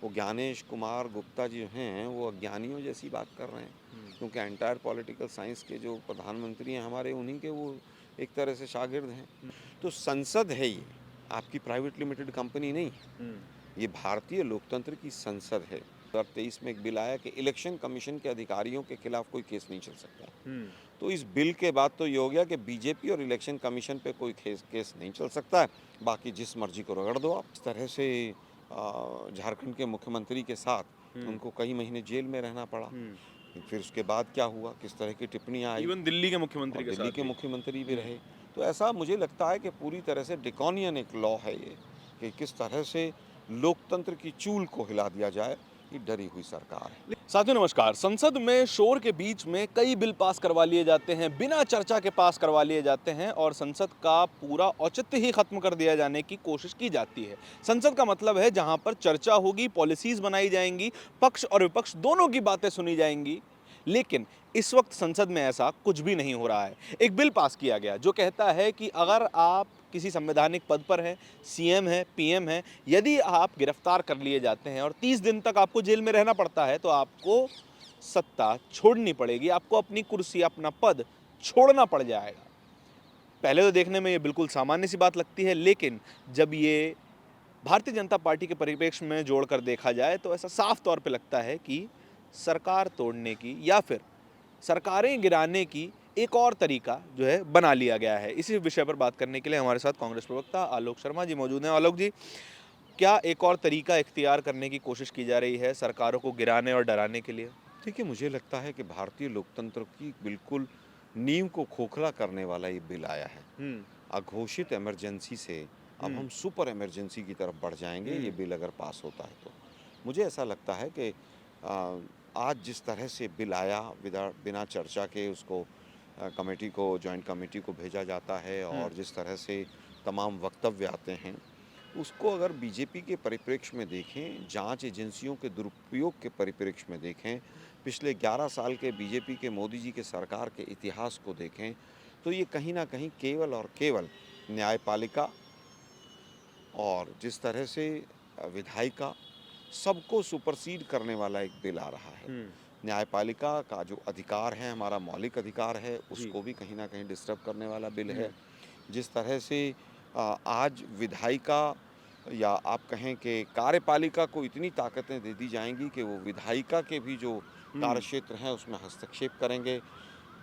वो ज्ञानेश कुमार गुप्ता जी हैं वो अज्ञानियों जैसी बात कर रहे हैं, क्योंकि एंटायर पॉलिटिकल साइंस के जो प्रधानमंत्री हैं हमारे, उन्हीं के वो एक तरह से शागिर्द हैं। तो संसद है ये, आपकी प्राइवेट लिमिटेड कंपनी नहीं है। ये भारतीय लोकतंत्र की संसद है। 2023 में एक बिल आया कि इलेक्शन कमीशन के अधिकारियों के खिलाफ कोई केस नहीं चल सकता। तो इस बिल के बाद तो ये हो गया कि बीजेपी और इलेक्शन कमीशन पे कोई केस नहीं चल सकता है, बाकी जिस मर्जी को रगड़ दो आप। इस तरह से झारखंड के मुख्यमंत्री के साथ उनको कई महीने जेल में रहना पड़ा। फिर उसके बाद क्या हुआ, किस तरह की टिप्पणियां आई, इवन दिल्ली के और मुख्यमंत्री के दिल्ली साथ के भी। मुख्यमंत्री भी रहे। तो ऐसा मुझे लगता है कि पूरी तरह से ड्रैकोनियन एक लॉ है ये, कि किस तरह से लोकतंत्र की चूल को हिला दिया जाए। ये डरी हुई सरकार है। साथियों नमस्कार। संसद में शोर के बीच में कई बिल पास करवा लिए जाते हैं, बिना चर्चा के पास करवा लिए जाते हैं और संसद का पूरा औचित्य ही खत्म कर दिया जाने की कोशिश की जाती है। संसद का मतलब है जहां पर चर्चा होगी, पॉलिसीज बनाई जाएंगी, पक्ष और विपक्ष दोनों की बातें सुनी जाएंगी। लेकिन इस वक्त संसद में ऐसा कुछ भी नहीं हो रहा है। एक बिल पास किया गया जो कहता है कि अगर आप किसी संवैधानिक पद पर हैं, सीएम है, पीएम है, यदि आप गिरफ्तार कर लिए जाते हैं और 30 दिन तक आपको जेल में रहना पड़ता है तो आपको सत्ता छोड़नी पड़ेगी, आपको अपनी कुर्सी, अपना पद छोड़ना पड़ जाएगा। पहले तो देखने में ये बिल्कुल सामान्य सी बात लगती है, लेकिन जब ये भारतीय जनता पार्टी के परिप्रेक्ष्य में जोड़कर देखा जाए तो ऐसा साफ तौर पे लगता है कि सरकार तोड़ने की या फिर सरकारें गिराने की एक और तरीका जो है बना लिया गया है। इसी विषय पर बात करने के लिए हमारे साथ कांग्रेस प्रवक्ता आलोक शर्मा जी मौजूद हैं। आलोक जी, क्या एक और तरीका इख्तियार करने की कोशिश की जा रही है सरकारों को गिराने और डराने के लिए? देखिए, मुझे लगता है कि भारतीय लोकतंत्र की बिल्कुल नींव को खोखला करने वाला ये बिल आया है। हम्म। अघोषित इमरजेंसी से अब हम्म। हम सुपर इमरजेंसी की तरफ बढ़ जाएंगे, ये हम्म। बिल अगर पास होता है तो। मुझे ऐसा लगता है कि आज जिस तरह से बिल आया, बिना चर्चा के उसको कमेटी को, जॉइंट कमेटी को भेजा जाता है, हम्म। और जिस तरह से तमाम वक्तव्य आते हैं, उसको अगर बीजेपी के परिप्रेक्ष्य में देखें, जांच एजेंसियों के दुरुपयोग के परिप्रेक्ष्य में देखें, पिछले 11 साल के बीजेपी के, मोदी जी के सरकार के इतिहास को देखें, तो ये कहीं न कहीं केवल और केवल न्यायपालिका और जिस तरह से विधायिका, सबको सुपरसीड करने वाला एक बिल आ रहा है। हम्म। न्यायपालिका का जो अधिकार है, हमारा मौलिक अधिकार है, जी। उसको भी कहीं न कहीं डिस्टर्ब करने वाला बिल है। हम्म। जिस तरह से आज विधायिका, या आप कहें कि कार्यपालिका को इतनी ताकतें दे दी जाएँगी कि वो विधायिका के भी जो हम्म। कार्यक्षेत्र हैं उसमें हस्तक्षेप करेंगे।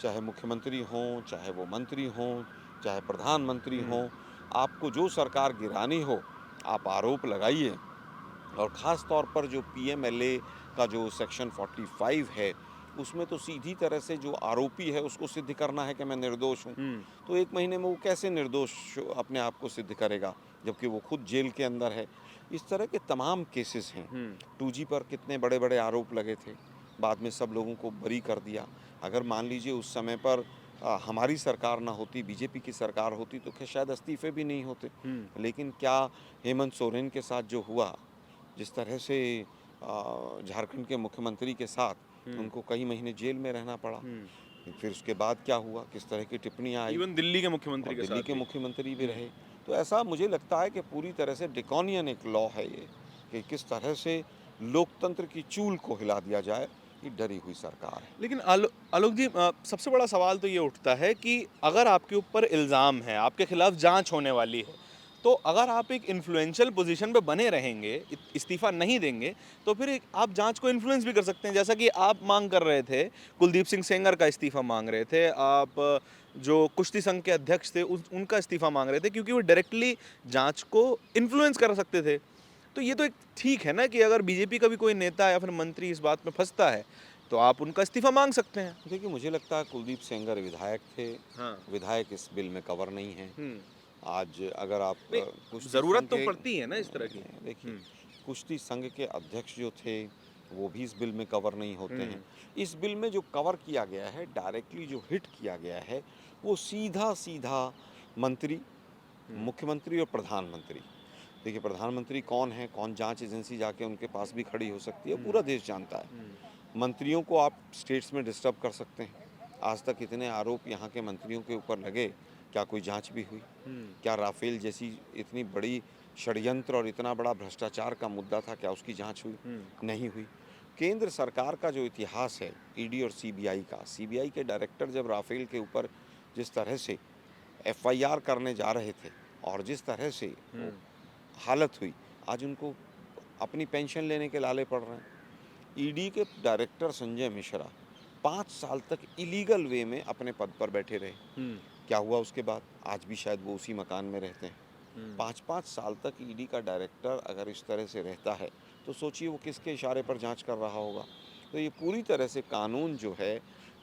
चाहे मुख्यमंत्री हों, चाहे वो मंत्री हों, चाहे प्रधानमंत्री हम्म। हों, आपको जो सरकार गिरानी हो, आप आरोप लगाइए। और ख़ास तौर पर जो पीएमएलए का जो सेक्शन 45 है, उसमें तो सीधी तरह से जो आरोपी है उसको सिद्ध करना है कि मैं निर्दोष हूँ। हम्म। तो 1 महीने में वो कैसे निर्दोष अपने आप को सिद्ध करेगा, जबकि वो खुद जेल के अंदर है। इस तरह के तमाम केसेस हैं। हम्म। 2G पर कितने बड़े-बड़े आरोप लगे थे, बाद में सब लोगों को बरी कर दिया। अगर मान लीजिए उस समय पर हमारी सरकार ना होती, बीजेपी की सरकार होती, तो शायद इस्तीफे भी नहीं होते। हम्म। लेकिन क्या हेमंत सोरेन के साथ जो हुआ, जिस तरह से झारखंड के मुख्यमंत्री के साथ हम्म। उनको कई महीने जेल में रहना पड़ा। हम्म। फिर उसके बाद क्या हुआ, किस तरह की टिप्पणियां आई, इवन दिल्ली के और मुख्यमंत्री के दिल्ली साथ के भी। मुख्यमंत्री भी हम्म। रहे। तो ऐसा मुझे लगता है कि पूरी तरह से ड्रैकोनियन एक लॉ है ये, कि किस तरह से लोकतंत्र की चूल को हिला दिया जाए। ये डरी हुई सरकार है। लेकिन आलोक जी, सबसे बड़ा सवाल तो ये उठता है कि अगर आपके ऊपर इल्ज़ाम है, आपके खिलाफ जांच होने वाली है, तो अगर आप एक इन्फ्लुएंशियल पोजीशन पे बने रहेंगे, इस्तीफा नहीं देंगे, तो फिर आप जांच को इन्फ्लुएंस भी कर सकते हैं। जैसा कि आप मांग कर रहे थे, कुलदीप सिंह सेंगर का इस्तीफा मांग रहे थे आप, जो कुश्ती संघ के अध्यक्ष थे उनका इस्तीफा मांग रहे थे, क्योंकि वो डायरेक्टली जांच को इन्फ्लुएंस कर सकते थे। तो ये तो एक ठीक है ना कि अगर बीजेपी का भी कोई नेता या फिर मंत्री इस बात में फंसता है तो आप उनका इस्तीफा मांग सकते हैं। देखिए, मुझे लगता है कुलदीप सेंगर विधायक थे। हाँ। विधायक इस बिल में कवर नहीं है। हम्म। आज अगर आप नहीं, कुश्ती जरूरत संघ तो के, पड़ती है ना इस तरह की। देखिए, हम्म। कुश्ती संघ के अध्यक्ष जो थे, वो भी इस बिल में कवर नहीं होते हैं। हम्म। इस बिल में जो कवर किया गया है, डायरेक्टली जो हिट किया गया है, वो सीधा सीधा मंत्री, हम्म। मुख्यमंत्री और प्रधानमंत्री। देखिए, प्रधानमंत्री कौन है, कौन जांच एजेंसी जाके उनके पास भी खड़ी हो सकती है, हम्म। पूरा देश जानता है। हम्म। मंत्रियों को आप स्टेट्स में डिस्टर्ब कर सकते हैं। आज तक इतने आरोप यहाँ के मंत्रियों के ऊपर लगे, क्या कोई जांच भी हुई? हम्म। क्या राफेल जैसी इतनी बड़ी षड्यंत्र और इतना बड़ा भ्रष्टाचार का मुद्दा था, क्या उसकी जांच हुई? नहीं हुई। केंद्र सरकार का जो इतिहास है ईडी और सीबीआई का, सीबीआई के डायरेक्टर जब राफेल के ऊपर जिस तरह से एफआईआर करने जा रहे थे और जिस तरह से वो हालत हुई, आज उनको अपनी पेंशन लेने के लाले पड़ रहे हैं। ईडी के डायरेक्टर संजय मिश्रा 5 साल तक इलीगल वे में अपने पद पर बैठे रहे। क्या हुआ उसके बाद? आज भी शायद वो उसी मकान में रहते हैं। 5-5 साल तक ईडी का डायरेक्टर अगर इस तरह से रहता है तो सोचिए वो किसके इशारे पर जांच कर रहा होगा। तो ये पूरी तरह से कानून जो है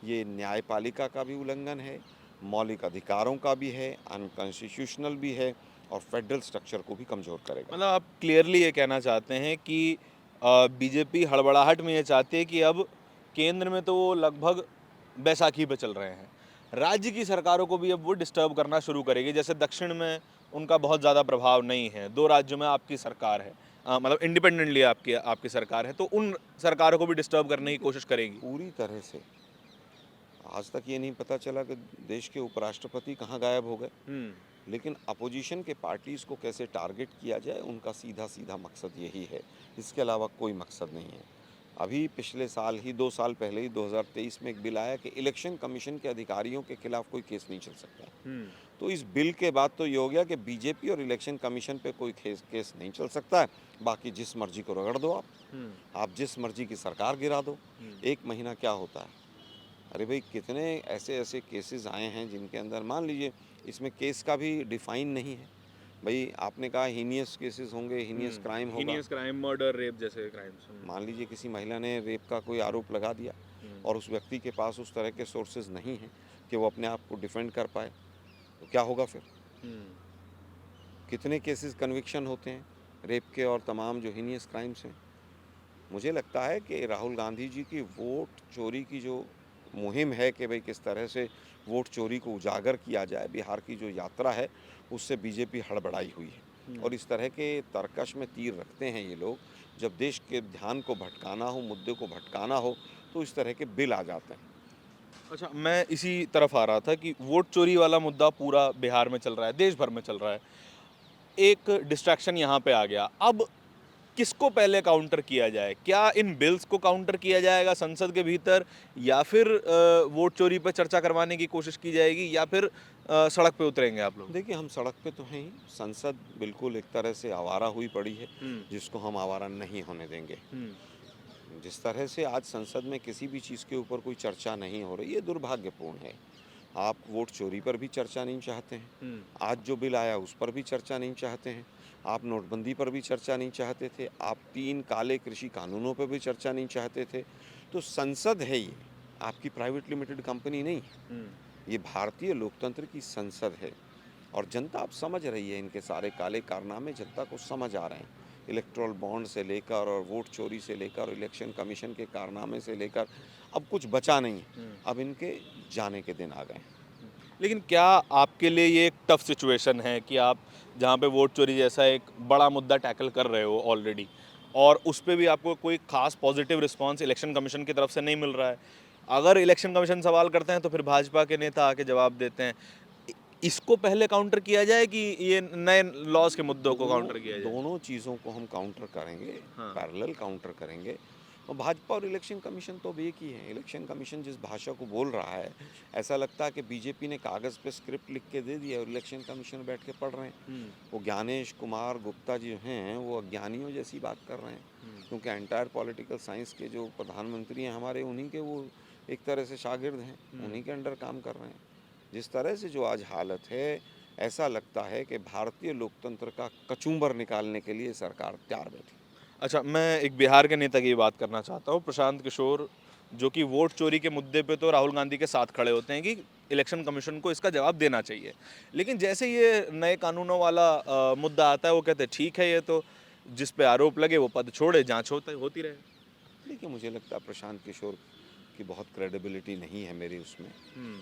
ये न्यायपालिका का भी उल्लंघन है, मौलिक अधिकारों का भी है, अनकॉन्स्टिट्यूशनल भी है और फेडरल स्ट्रक्चर को भी कमज़ोर करेगा। मतलब आप क्लियरली ये कहना चाहते हैं कि बीजेपी हड़बड़ाहट में ये चाहती है कि अब केंद्र में तो वो लगभग बैसाखी पे चल रहे हैं, राज्य की सरकारों को भी अब वो डिस्टर्ब करना शुरू करेगी। जैसे दक्षिण में उनका बहुत ज़्यादा प्रभाव नहीं है, 2 राज्यों में आपकी सरकार है, मतलब इंडिपेंडेंटली आपकी आपकी सरकार है, तो उन सरकारों को भी डिस्टर्ब करने की कोशिश करेगी। पूरी तरह से आज तक ये नहीं पता चला कि देश के उपराष्ट्रपति कहाँ गायब हो गए, लेकिन अपोजिशन के पार्टीज़ को कैसे टारगेट किया जाए उनका सीधा सीधा मकसद यही है, इसके अलावा कोई मकसद नहीं है। अभी पिछले साल ही 2 साल पहले ही 2023 में एक बिल आया कि इलेक्शन कमीशन के अधिकारियों के खिलाफ कोई केस नहीं चल सकता। तो इस बिल के बाद तो ये हो गया कि बीजेपी और इलेक्शन कमीशन पे कोई केस नहीं चल सकता है, बाकी जिस मर्जी को रगड़ दो आप जिस मर्जी की सरकार गिरा दो। 1 महीना क्या होता है? अरे भाई कितने ऐसे ऐसे केसेस आए हैं जिनके अंदर मान लीजिए इसमें केस का भी डिफाइन नहीं है। भाई आपने कहा हीनियस केसेस होंगे, हीनियस क्राइम होगा। हीनियस क्राइम, मर्डर, रेप जैसे क्राइम्स। मान लीजिए किसी महिला ने रेप का कोई आरोप लगा दिया और उस व्यक्ति के पास उस तरह के सोर्सेज नहीं हैं कि वो अपने आप को डिफेंड कर पाए, तो क्या होगा फिर? कितने केसेस कन्विक्शन होते हैं रेप के और तमाम जो हीनियस क्राइम्स हैं। मुझे लगता है कि राहुल गांधी जी की वोट चोरी की जो मुहिम है कि भाई किस तरह से वोट चोरी को उजागर किया जाए, बिहार की जो यात्रा है उससे बीजेपी हड़बड़ाई हुई है। और इस तरह के तर्कश में तीर रखते हैं ये लोग, जब देश के ध्यान को भटकाना हो, मुद्दे को भटकाना हो, तो इस तरह के बिल आ जाते हैं। अच्छा, मैं इसी तरफ आ रहा था कि वोट चोरी वाला मुद्दा पूरा बिहार में चल रहा है, देश भर में चल रहा है। एक डिस्ट्रैक्शन यहाँ पे आ गया। अब किसको पहले काउंटर किया जाए? क्या इन बिल्स को काउंटर किया जाएगा संसद के भीतर, या फिर वोट चोरी पर चर्चा करवाने की कोशिश की जाएगी, या फिर सड़क पे उतरेंगे आप लोग? देखिए हम सड़क पे तो हैं ही, संसद बिल्कुल एक तरह से आवारा हुई पड़ी है, जिसको हम आवारा नहीं होने देंगे। जिस तरह से आज संसद में किसी भी चीज़ के ऊपर कोई चर्चा नहीं हो रही, ये दुर्भाग्यपूर्ण है। आप वोट चोरी पर भी चर्चा नहीं चाहते हैं, आज जो बिल आया उस पर भी चर्चा नहीं चाहते हैं, आप नोटबंदी पर भी चर्चा नहीं चाहते थे, आप 3 काले कृषि कानूनों पर भी चर्चा नहीं चाहते थे। तो संसद है ये, आपकी प्राइवेट लिमिटेड कंपनी नहीं, ये भारतीय लोकतंत्र की संसद है और जनता अब समझ रही है, इनके सारे काले कारनामे जनता को समझ आ रहे हैं। इलेक्ट्रल बॉन्ड से लेकर और वोट चोरी से लेकर इलेक्शन कमीशन के कारनामे से लेकर अब कुछ बचा नहीं है, अब इनके जाने के दिन आ गए। लेकिन क्या आपके लिए ये एक टफ सिचुएशन है कि आप जहाँ पे वोट चोरी जैसा एक बड़ा मुद्दा टैकल कर रहे हो ऑलरेडी, और उस पे भी आपको कोई खास पॉजिटिव रिस्पांस इलेक्शन कमीशन की तरफ से नहीं मिल रहा है? अगर इलेक्शन कमीशन सवाल करते हैं तो फिर भाजपा के नेता आके जवाब देते हैं। इसको पहले काउंटर किया जाए कि ये नए लॉज के मुद्दों को काउंटर किया जाए? दोनों चीज़ों को हम काउंटर करेंगे, हाँ। पैरेलल काउंटर करेंगे। और भाजपा और इलेक्शन कमीशन तो अब एक ही है। इलेक्शन कमीशन जिस भाषा को बोल रहा है, ऐसा लगता है कि बीजेपी ने कागज़ पे स्क्रिप्ट लिख के दे दिया और इलेक्शन कमीशन बैठ के पढ़ रहे हैं। वो ज्ञानेश कुमार गुप्ता जी हैं, वो अज्ञानियों जैसी बात कर रहे हैं, क्योंकि एंटायर पॉलिटिकल साइंस के जो प्रधानमंत्री हैं हमारे, उन्हीं के वो एक तरह से शागिर्द हैं, उन्हीं के अंडर काम कर रहे हैं। जिस तरह से जो आज हालत है, ऐसा लगता है कि भारतीय लोकतंत्र का कचूंबर निकालने के लिए सरकार तैयार बैठी। अच्छा, मैं एक बिहार के नेता की बात करना चाहता हूँ, प्रशांत किशोर, जो कि वोट चोरी के मुद्दे पे तो राहुल गांधी के साथ खड़े होते हैं कि इलेक्शन कमीशन को इसका जवाब देना चाहिए। लेकिन जैसे ये नए कानूनों वाला मुद्दा आता है, वो कहते हैं ठीक है, ये तो जिस पे आरोप लगे वो पद छोड़े, जांच होती रहे। देखिए मुझे लगता है प्रशांत किशोर की बहुत क्रेडिबिलिटी नहीं है मेरी उसमें।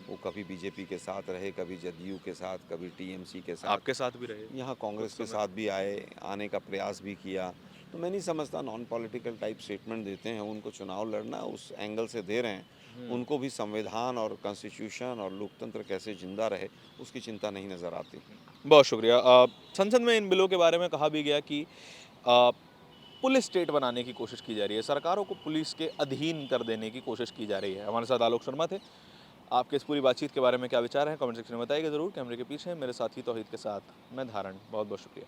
वो कभी बीजेपी के साथ रहे, कभी जदयू के साथ, कभी टीएमसी के साथ, आपके साथ भी रहे, यहाँ कांग्रेस के साथ भी आने का प्रयास भी किया। तो मैं नहीं समझता, नॉन पॉलिटिकल टाइप स्टेटमेंट देते हैं, उनको चुनाव लड़ना उस एंगल से दे रहे हैं, उनको भी संविधान और कॉन्स्टिट्यूशन और लोकतंत्र कैसे जिंदा रहे उसकी चिंता नहीं नज़र आती। बहुत शुक्रिया। संसद में इन बिलों के बारे में कहा भी गया कि पुलिस स्टेट बनाने की कोशिश की जा रही है, सरकारों को पुलिस के अधीन कर देने की कोशिश की जा रही है। हमारे साथ आलोक शर्मा थे। आपके इस पूरी बातचीत के बारे में क्या विचार हैं, कमेंट सेक्शन में बताइएगा ज़रूर। कैमरे के पीछे मेरे साथी तौहीद के साथ मैं धारण। बहुत बहुत शुक्रिया।